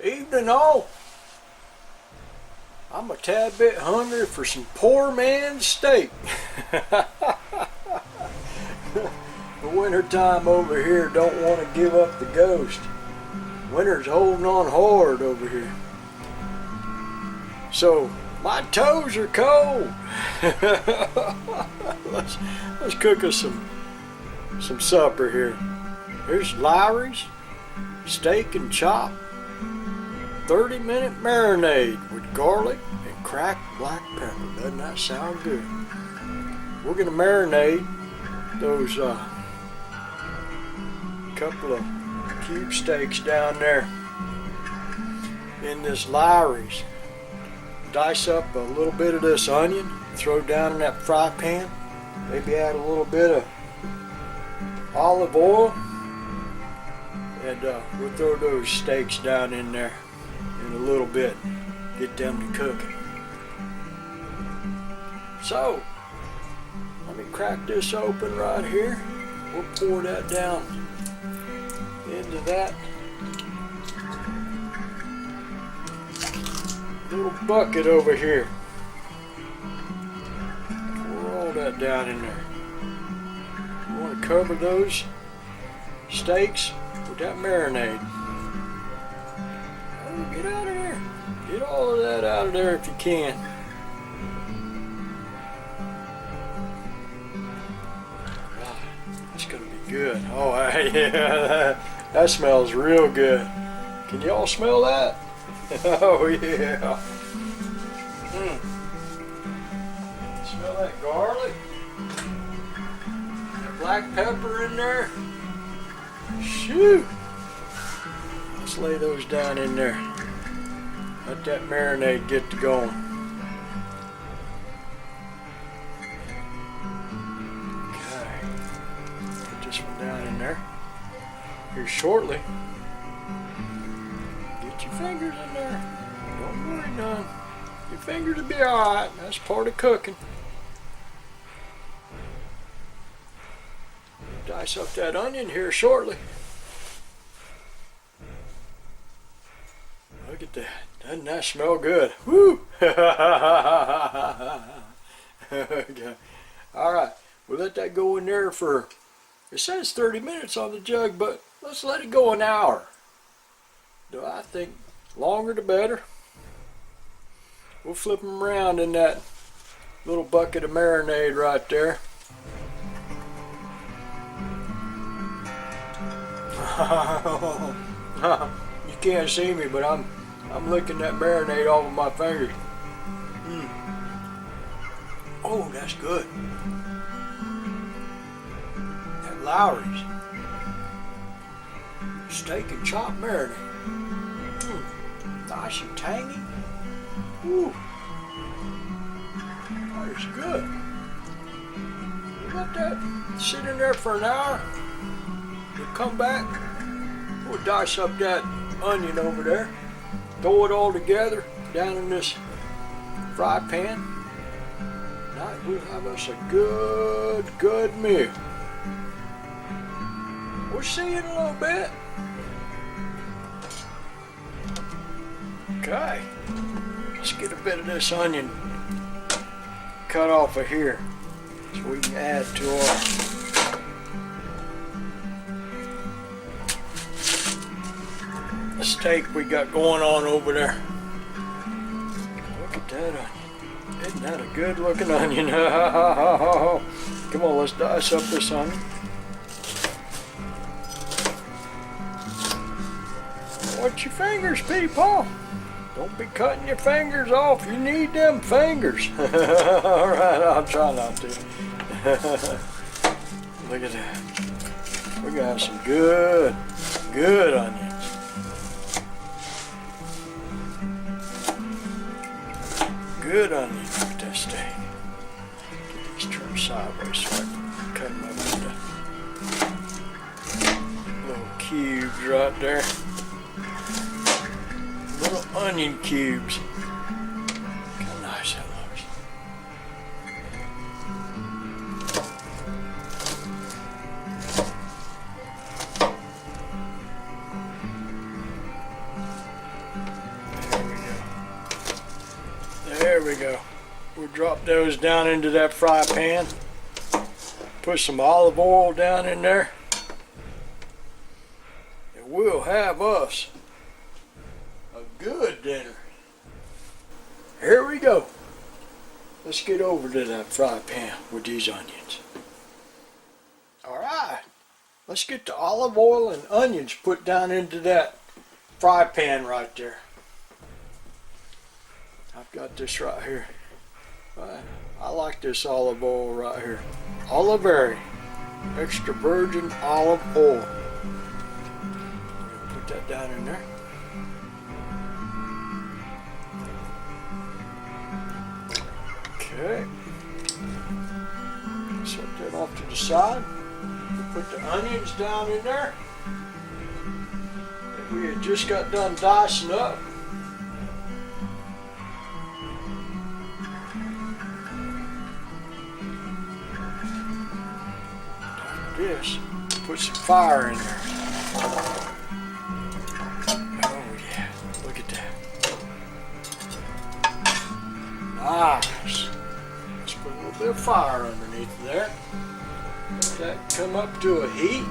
Evening all. I'm a tad bit hungry for some poor man's steak. The winter time over here don't want to give up the ghost. Winter's holding on hard over here. So my toes are cold. let's cook us some supper here. Here's Lowry's steak and chop. 30-minute marinade with garlic and cracked black pepper. Doesn't that sound good? We're gonna marinate those couple of cube steaks down there in this Lowry's. Dice up a little bit of this onion, throw down in that fry pan. Maybe add a little bit of olive oil, and we'll throw those steaks down in there in a little bit, get them to cooking. So let me crack this open right here. We'll pour that down into that little bucket over here. Pour all that down in there. You want to cover those steaks with that marinade. Get out of there. Get all of that out of there if you can. It's gonna be good. Oh, yeah, that smells real good. Can y'all smell that? Oh, yeah. Smell that garlic? That black pepper in there? Shoot. Let's lay those down in there. Let that marinade get to going. Okay. Put this one down in there. Here shortly. Get your fingers in there. Don't worry none. Your fingers will be alright. That's part of cooking. Dice up that onion here shortly. Look at that. Doesn't that smell good? Woo! Okay. Alright. We'll let that go in there for, it says 30 minutes on the jug, but let's let it go an hour. Do I think longer the better? We'll flip them around in that little bucket of marinade right there. You can't see me, but I'm licking that marinade off of my fingers. Oh, that's good. That Lowry's steak and chop marinade. Nice and tangy. Ooh. That is good. You let that sit in there for an hour. You come back. We'll dice up that onion over there. Throw it all together down in this fry pan. Now we'll have us a good meal. We'll see you in a little bit. Okay. Let's get a bit of this onion cut off of here so we can add to our steak we got going on over there. Look at that onion. Isn't that a good looking onion? Come on, let's dice up this onion. Watch your fingers, PeePaw. Don't be cutting your fingers off. You need them fingers. Alright, I'll try not to. Look at that. We got some good onions. Good onion with that steak. Get these turned sideways so I can cut them up into little cubes right there. Little onion cubes. Look how nice that looks. There we go. We'll drop those down into that fry pan. Put some olive oil down in there. And we'll have us a good dinner. Here we go. Let's get over to that fry pan with these onions. Alright. Let's get the olive oil and onions put down into that fry pan right there. I've got this right here. I like this olive oil right here. Oliveri, extra virgin olive oil. Put that down in there. Okay. Set that off to the side. We'll put the onions down in there that we had just got done dicing up. This, put some fire in there. Oh yeah, look at that. Nice. Let's put a little bit of fire underneath there. Let that come up to a heat.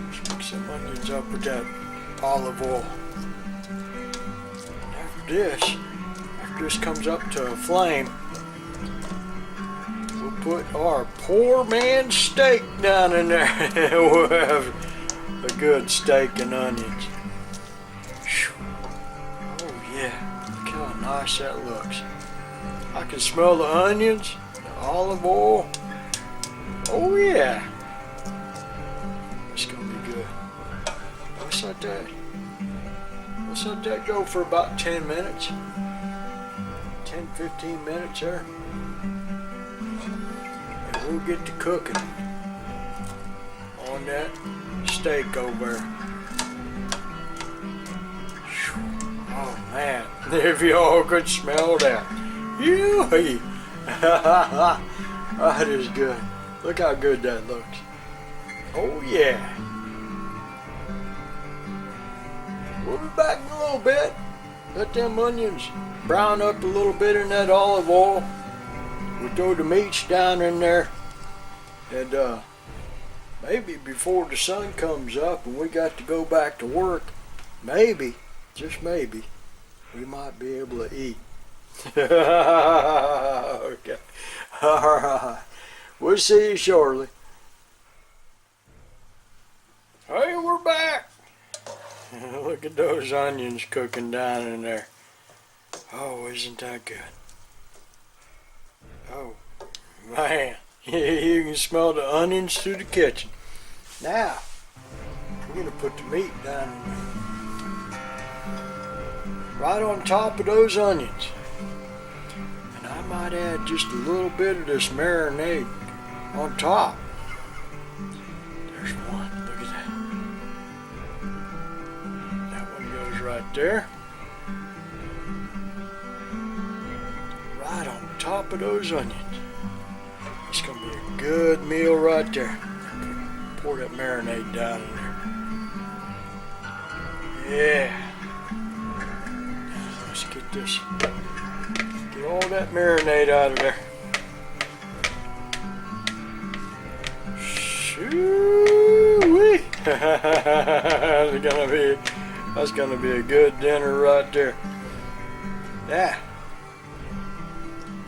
Let's mix some onions up with that olive oil. And after this comes up to a flame, we'll put our poor man's steak down in there. We'll have a good steak and onions. Oh yeah, look how nice that looks. I can smell the onions, the olive oil. Oh yeah. It's gonna be good. Let's let that go for about 10 minutes. 10-15 minutes there. And we'll get to cooking on that steak over there. Oh man, if y'all could smell that. Yoo-hee. That is good. Look how good that looks. Oh yeah. We'll be back in a little bit. Let them onions brown up a little bit in that olive oil. We'll throw the meats down in there. And maybe before the sun comes up and we got to go back to work, maybe, just maybe, we might be able to eat. Okay. Alright. We'll see you shortly. Hey, we're back. Look at those onions cooking down in there. Oh, isn't that good? Oh, man. You can smell the onions through the kitchen. Now, we're going to put the meat down in there. Right on top of those onions. And I might add just a little bit of this marinade on top. There's one. Look at that. Right there. Right on top of those onions. It's going to be a good meal right there. Pour that marinade down in there. Yeah. Let's get this. Get all that marinade out of there. Shoo-wee. That's gonna be a good dinner right there. Yeah.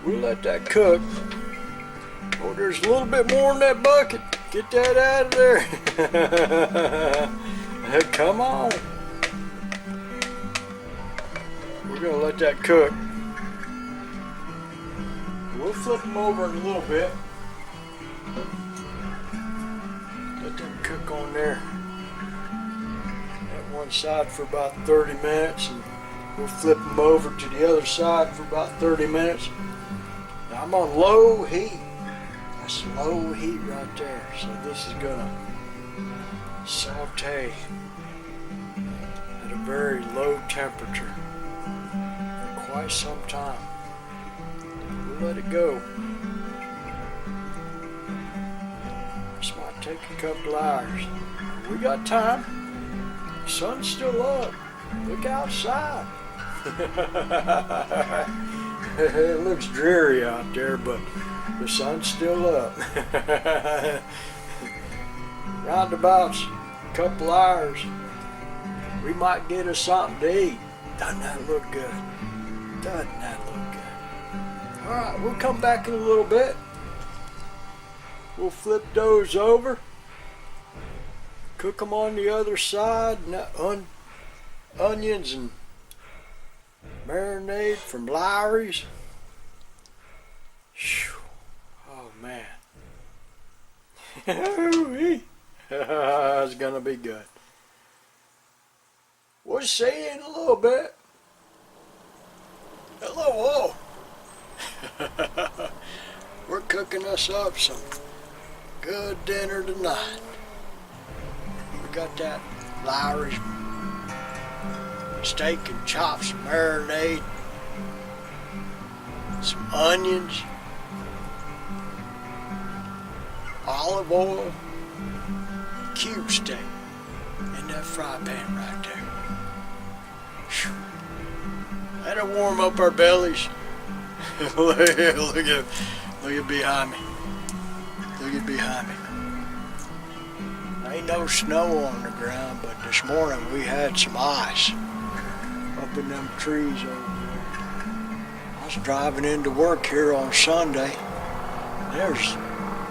We'll let that cook. Oh, there's a little bit more in that bucket. Get that out of there. Come on. We're gonna let that cook. We'll flip them over in a little bit. Let them cook on there. One side for about 30 minutes and we'll flip them over to the other side for about 30 minutes. Now I'm on low heat. That's low heat right there. So this is gonna saute at a very low temperature for quite some time. We'll let it go. take a couple hours. We got time. The sun's still up. Look outside. It looks dreary out there, but the sun's still up. Roundabouts, a couple hours, we might get us something to eat. Doesn't that look good? Doesn't that look good? All right, we'll come back in a little bit. We'll flip those over, cook them on the other side, onions and marinade from Lowry's. Whew. Oh man. It's gonna be good. We'll see you in a little bit. Hello. We're cooking us up some good dinner tonight. We got that Lowry's steak and chops, some marinade, some onions, olive oil, cube steak in that fry pan right there. Whew. That'll warm up our bellies. look at behind me. Look at behind me. Ain't no snow on the ground, but this morning we had some ice up in them trees over there. I was driving into work here on Sunday. There's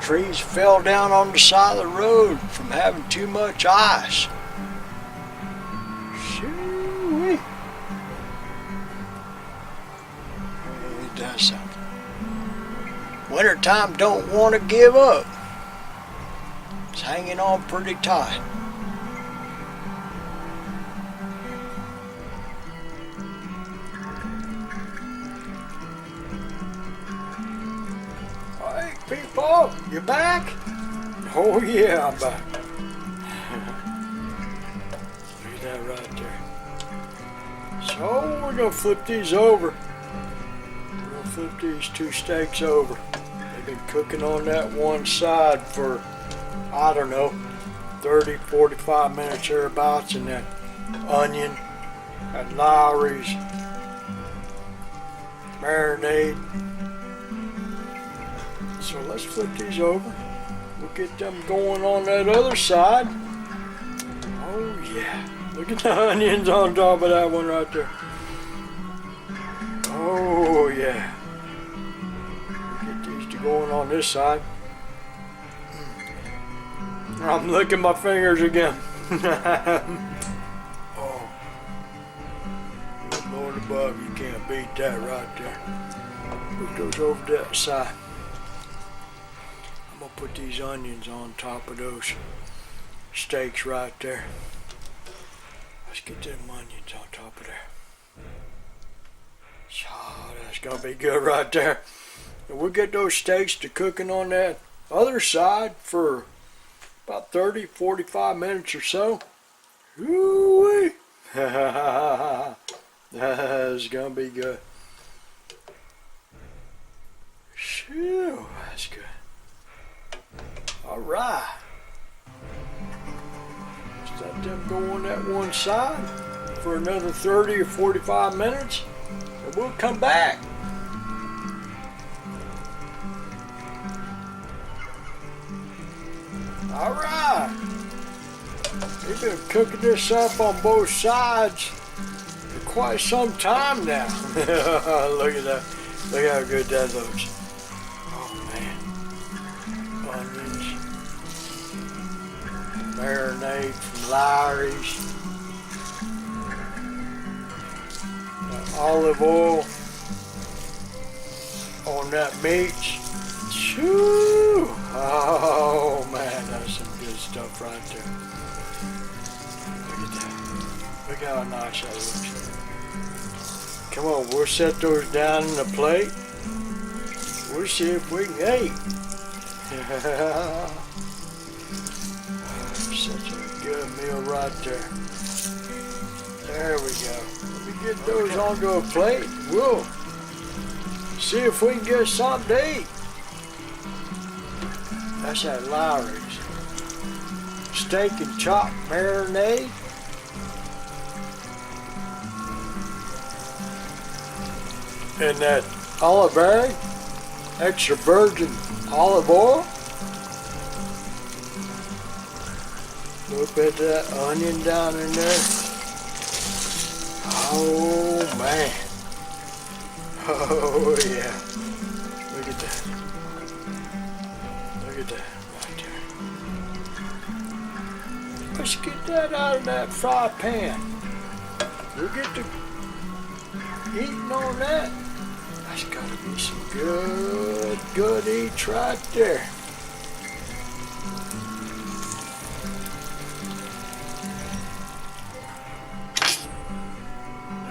trees fell down on the side of the road from having too much ice. Shoo-wee. It does something. Wintertime don't want to give up. It's hanging on pretty tight. Hey, PeePaw, you back? Oh yeah, I'm back. Look at that right there. So we're gonna flip these over. We're gonna flip these two steaks over. They've been cooking on that one side for, I don't know, 30, 45 minutes thereabouts, and that onion, that Lowry's marinade. So let's flip these over. We'll get them going on that other side. Oh yeah, look at the onions on top of that one right there. Oh yeah. Get these to going on this side. I'm licking my fingers again. Oh, Lord above, you can't beat that right there. Move those over to that side. I'm gonna put these onions on top of those steaks right there. Let's get them onions on top of there. Oh, that's gonna be good right there. And we'll get those steaks to cooking on that other side for about 30, 45 minutes or so. Ooh-wee. That's gonna be good. Phew, that's good. All right. Just let them go on that one side for another 30 or 45 minutes, and we'll come back. All right. We've been cooking this up on both sides for quite some time now. Look at that. Look how good that looks. Oh man. Onions. Marinade from Lowry's. Olive oil on that meat. Shoo! Oh man, that's some good stuff right there. Look at that. Look how nice that looks. Come on, we'll set those down in the plate. We'll see if we can eat. Such a good meal right there. There we go. Let me get those onto a plate. We'll see if we can get something to eat. That's that Lowry's. steak and chop marinade. And that olive oil, extra virgin olive oil. A little bit of that onion down in there. Oh man. Oh yeah. Look at that. Look at that right there. Let's get that out of that fry pan. We'll get to eating on that. That's gotta be some good eats right there.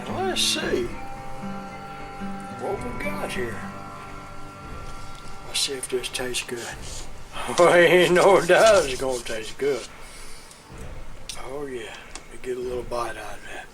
Now let's see what we got here. Let's see if this tastes good. Oh, ain't no doubt it's gonna taste good. Oh yeah, let me get a little bite out of that.